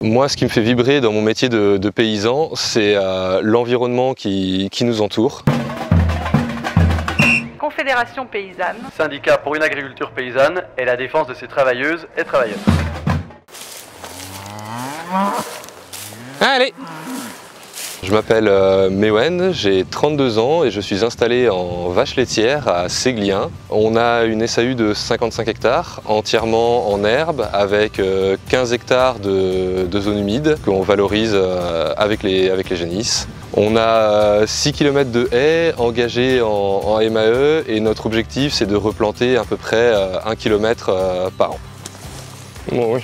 Moi, ce qui me fait vibrer dans mon métier de paysan, c'est l'environnement qui nous entoure. Confédération paysanne. Syndicat pour une agriculture paysanne et la défense de ses travailleuses et travailleurs. Allez! Je m'appelle Mewen, j'ai 32 ans et je suis installé en vache laitière à Séglien. On a une SAU de 55 hectares, entièrement en herbe, avec 15 hectares de zone humide qu'on valorise avec les génisses. On a 6 km de haies engagées en MAE et notre objectif c'est de replanter à peu près 1 km par an. Bon, oui.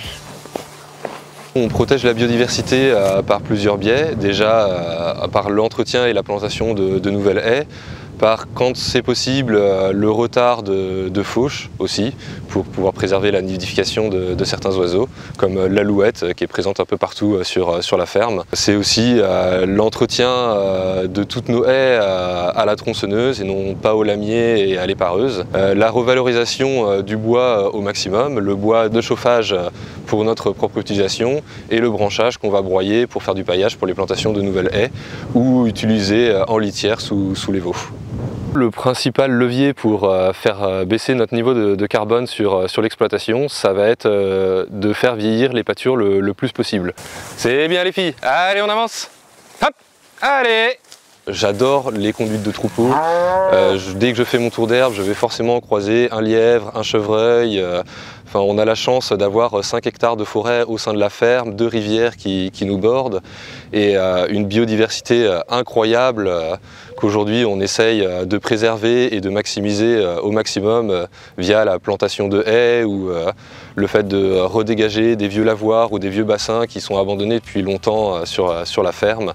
On protège la biodiversité par plusieurs biais, déjà par l'entretien et la plantation de nouvelles haies, par, quand c'est possible, le retard de fauche aussi, pour pouvoir préserver la nidification de certains oiseaux, comme l'alouette qui est présente un peu partout sur la ferme. C'est aussi l'entretien de toutes nos haies à la tronçonneuse et non pas au lamier et à l'épareuse. La revalorisation du bois au maximum, le bois de chauffage pour notre propre utilisation et le branchage qu'on va broyer pour faire du paillage pour les plantations de nouvelles haies ou utiliser en litière sous les veaux. Le principal levier pour faire baisser notre niveau de carbone sur l'exploitation, ça va être de faire vieillir les pâtures le plus possible. C'est bien les filles, allez on avance. Hop, allez. J'adore les conduites de troupeaux. Dès que je fais mon tour d'herbe, je vais forcément croiser un lièvre, un chevreuil. Enfin, on a la chance d'avoir 5 hectares de forêt au sein de la ferme, 2 rivières qui nous bordent et une biodiversité incroyable qu'aujourd'hui on essaye de préserver et de maximiser au maximum via la plantation de haies ou le fait de redégager des vieux lavoirs ou des vieux bassins qui sont abandonnés depuis longtemps sur la ferme.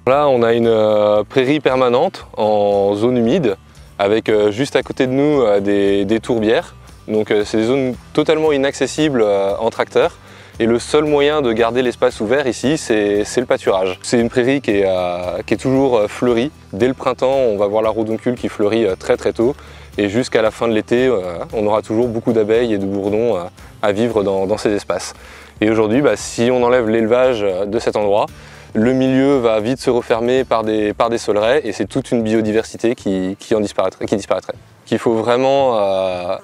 Là, on a une prairie permanente en zone humide avec juste à côté de nous des tourbières. Donc c'est des zones totalement inaccessibles en tracteur. Et le seul moyen de garder l'espace ouvert ici, c'est le pâturage. C'est une prairie qui est toujours fleurie. Dès le printemps, on va voir la rhodoncule qui fleurit très tôt. Et jusqu'à la fin de l'été, on aura toujours beaucoup d'abeilles et de bourdons à vivre dans ces espaces. Et aujourd'hui, si on enlève l'élevage de cet endroit, le milieu va vite se refermer par des sauleraies et c'est toute une biodiversité qui disparaîtrait. Qu'il faut vraiment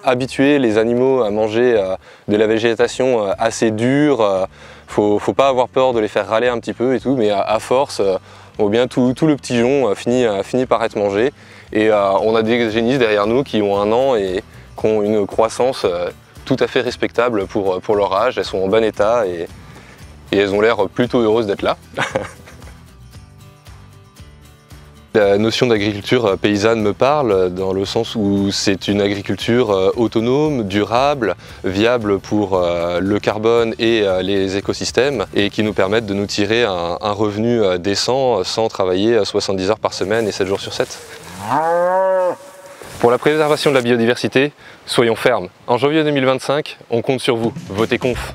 habituer les animaux à manger de la végétation assez dure. Faut pas avoir peur de les faire râler un petit peu et tout, mais à force, bien tout le petit jonc finit par être mangé. Et on a des génisses derrière nous qui ont 1 an et qui ont une croissance tout à fait respectable pour leur âge. Elles sont en bon état et elles ont l'air plutôt heureuses d'être là. La notion d'agriculture paysanne me parle dans le sens où c'est une agriculture autonome, durable, viable pour le carbone et les écosystèmes et qui nous permettent de nous tirer un revenu décent sans travailler 70 heures par semaine et 7 jours sur 7. Pour la préservation de la biodiversité, soyons fermes. En janvier 2025, on compte sur vous. Votez conf.